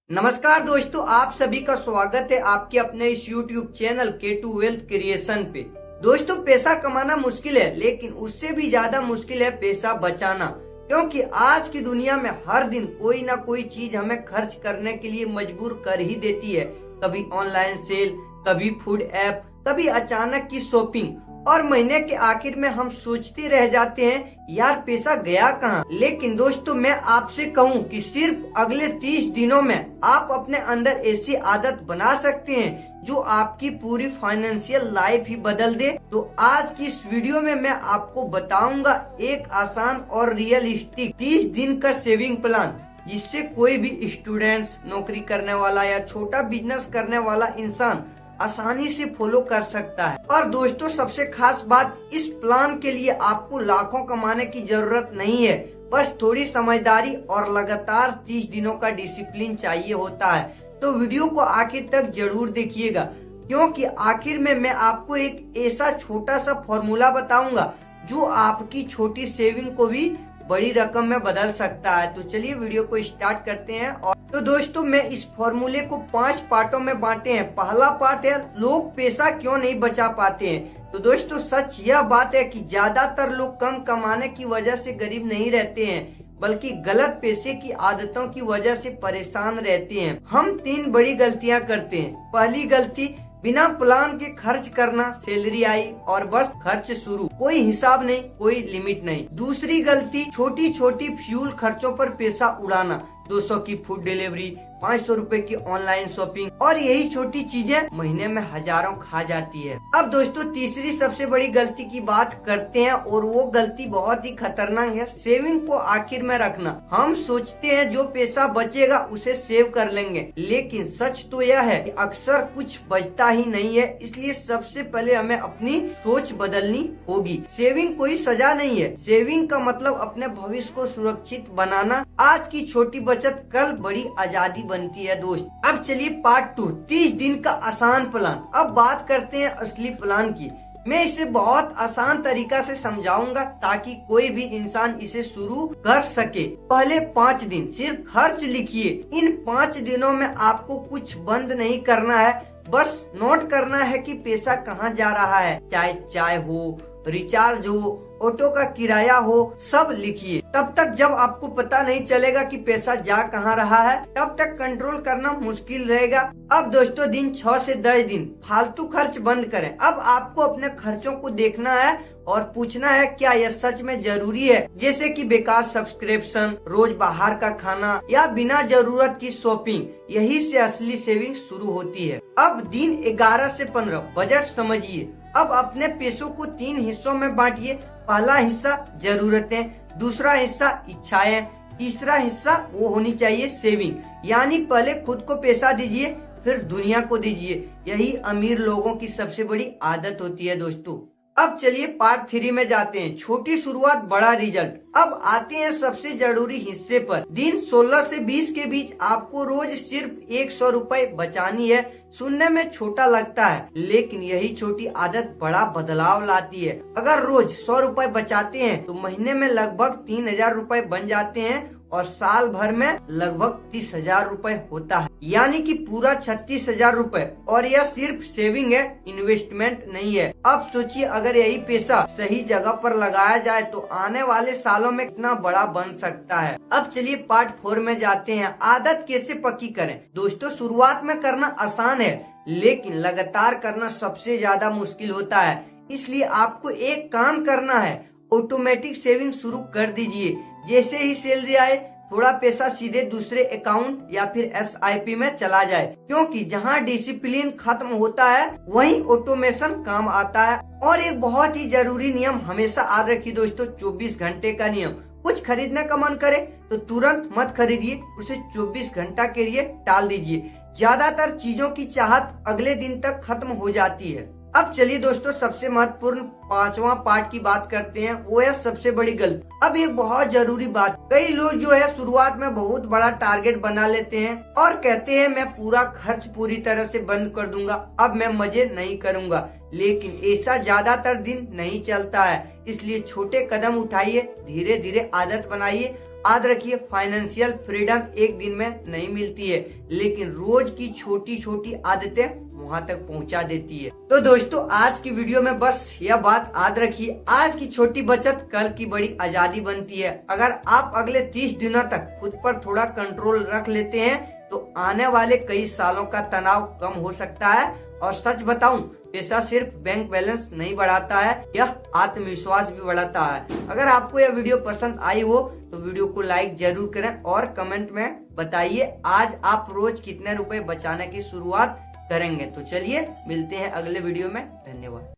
नमस्कार दोस्तों, आप सभी का स्वागत है आपके अपने इस YouTube channel K2 wealth creation पे। दोस्तों, पैसा कमाना मुश्किल है, लेकिन उससे भी ज्यादा मुश्किल है पैसा बचाना, क्योंकि आज की दुनिया में हर दिन कोई ना कोई चीज हमें खर्च करने के लिए मजबूर कर ही देती है। कभी ऑनलाइन सेल, कभी फूड ऐप, कभी अचानक की शॉपिंग, और महीने के आखिर में हम सोचते रह जाते हैं यार पैसा गया कहाँ। लेकिन दोस्तों, मैं आपसे कहूँ कि सिर्फ अगले 30 दिनों में आप अपने अंदर ऐसी आदत बना सकते हैं जो आपकी पूरी फाइनेंशियल लाइफ ही बदल दे। तो आज की इस वीडियो में मैं आपको बताऊंगा एक आसान और रियलिस्टिक 30 दिन का सेविंग प्लान, जिससे कोई भी स्टूडेंट्स, नौकरी करने वाला या छोटा बिजनेस करने वाला इंसान आसानी से फॉलो कर सकता है। और दोस्तों, सबसे खास बात, इस प्लान के लिए आपको लाखों कमाने की जरूरत नहीं है, बस थोड़ी समझदारी और लगातार 30 दिनों का डिसिप्लिन चाहिए होता है। तो वीडियो को आखिर तक जरूर देखिएगा, क्योंकि आखिर में मैं आपको एक ऐसा छोटा सा फॉर्मूला बताऊंगा जो आपकी छोटी सेविंग को भी बड़ी रकम में बदल सकता है। तो चलिए वीडियो को स्टार्ट करते हैं। और तो दोस्तों, मैं इस फॉर्मूले को 5 पार्टों में बांटे हैं। पहला पार्ट है लोग पैसा क्यों नहीं बचा पाते हैं। तो दोस्तों, सच यह बात है कि ज्यादातर लोग कम कमाने की वजह से गरीब नहीं रहते हैं, बल्कि गलत पैसे की आदतों की वजह से परेशान रहते हैं। हम 3 बड़ी गलतियां करते हैं। पहली गलती, बिना प्लान के खर्च करना। सैलरी आई और बस खर्च शुरू, कोई हिसाब नहीं, कोई लिमिट नहीं। दूसरी गलती, छोटी छोटी फ्यूल खर्चों पर पैसा उड़ाना। 200 की फूड डिलीवरी, 500 रुपए की ऑनलाइन शॉपिंग, और यही छोटी चीजें महीने में हजारों खा जाती है। अब दोस्तों, तीसरी सबसे बड़ी गलती की बात करते हैं, और वो गलती बहुत ही खतरनाक है, सेविंग को आखिर में रखना। हम सोचते हैं जो पैसा बचेगा उसे सेव कर लेंगे, लेकिन सच तो यह है कि अक्सर कुछ बचता ही नहीं है। इसलिए सबसे पहले हमें अपनी सोच बदलनी होगी। सेविंग कोई सजा नहीं है, सेविंग का मतलब अपने भविष्य को सुरक्षित बनाना। आज की छोटी बचत कल बड़ी आजादी बनती है दोस्त। अब चलिए पार्ट 2, 30 दिन का आसान प्लान। अब बात करते हैं असली प्लान की। मैं इसे बहुत आसान तरीका से समझाऊंगा ताकि कोई भी इंसान इसे शुरू कर सके। पहले 5 दिन सिर्फ खर्च लिखिए। इन 5 दिनों में आपको कुछ बंद नहीं करना है, बस नोट करना है कि पैसा कहाँ जा रहा है। चाहे चाय हो, रिचार्ज हो, ऑटो का किराया हो, सब लिखिए। तब तक जब आपको पता नहीं चलेगा कि पैसा जा कहाँ रहा है, तब तक कंट्रोल करना मुश्किल रहेगा। अब दोस्तों, दिन 6 से 10 दिन फालतू खर्च बंद करें। अब आपको अपने खर्चों को देखना है और पूछना है क्या यह सच में जरूरी है, जैसे कि बेकार सब्सक्रिप्शन, रोज बाहर का खाना, या बिना जरूरत की शॉपिंग। यही से असली सेविंग शुरू होती है। अब दिन 11 से 15 बजट समझिए। अब अपने पैसों को 3 हिस्सों में बांटिए। पहला हिस्सा जरूरतें, दूसरा हिस्सा इच्छाएं, तीसरा हिस्सा वो होनी चाहिए सेविंग। यानी पहले खुद को पैसा दीजिए, फिर दुनिया को दीजिए। यही अमीर लोगों की सबसे बड़ी आदत होती है दोस्तों। अब चलिए पार्ट 3 में जाते हैं, छोटी शुरुआत बड़ा रिजल्ट। अब आते हैं सबसे जरूरी हिस्से पर। दिन 16 से 20 के बीच आपको रोज सिर्फ 100 रुपए बचानी है। सुनने में छोटा लगता है, लेकिन यही छोटी आदत बड़ा बदलाव लाती है। अगर रोज 100 रुपए बचाते हैं तो महीने में लगभग 3000 रुपए बन जाते हैं, और साल भर में लगभग 30,000 रुपए होता है, यानी कि पूरा 36,000 रुपए। और यह सिर्फ सेविंग है, इन्वेस्टमेंट नहीं है। अब सोचिए, अगर यही पैसा सही जगह पर लगाया जाए तो आने वाले सालों में कितना बड़ा बन सकता है। अब चलिए पार्ट 4 में जाते हैं, आदत कैसे पक्की करें। दोस्तों, शुरुआत में करना आसान है, लेकिन लगातार करना सबसे ज्यादा मुश्किल होता है। इसलिए आपको एक काम करना है, ऑटोमेटिक सेविंग शुरू कर दीजिए। जैसे ही सैलरी आए, थोड़ा पैसा सीधे दूसरे अकाउंट या फिर SIP में चला जाए, क्योंकि जहां डिसिप्लिन खत्म होता है वहीं ऑटोमेशन काम आता है। और एक बहुत ही जरूरी नियम हमेशा याद रखिए दोस्तों, 24 घंटे का नियम। कुछ खरीदने का मन करे तो तुरंत मत खरीदिए, उसे 24 घंटा के लिए टाल दीजिए। ज्यादातर चीजों की चाहत अगले दिन तक खत्म हो जाती है। अब चलिए दोस्तों, सबसे महत्वपूर्ण 5वां पार्ट की बात करते हैं, वो है सबसे बड़ी गलती। अब एक बहुत जरूरी बात, कई लोग जो है शुरुआत में बहुत बड़ा टारगेट बना लेते हैं और कहते हैं मैं पूरा खर्च पूरी तरह से बंद कर दूंगा, अब मैं मजे नहीं करूंगा। लेकिन ऐसा ज्यादातर दिन नहीं चलता है। इसलिए छोटे कदम उठाइए, धीरे धीरे आदत बनाइए। याद रखिए, फाइनेंशियल फ्रीडम एक दिन में नहीं मिलती है, लेकिन रोज की छोटी छोटी आदतें वहां तक पहुंचा देती है। तो दोस्तों, आज की वीडियो में बस यह बात याद रखिए, आज की छोटी बचत कल की बड़ी आजादी बनती है। अगर आप अगले 30 दिनों तक खुद पर थोड़ा कंट्रोल रख लेते हैं तो आने वाले कई सालों का तनाव कम हो सकता है। और सच बताऊं, पैसा सिर्फ बैंक बैलेंस नहीं बढ़ाता है, यह आत्मविश्वास भी बढ़ाता है। अगर आपको यह वीडियो पसंद आई हो तो वीडियो को लाइक जरूर करें और कमेंट में बताइए आज आप रोज कितने रुपए बचाने की शुरुआत करेंगे। तो चलिए मिलते हैं अगले वीडियो में। धन्यवाद।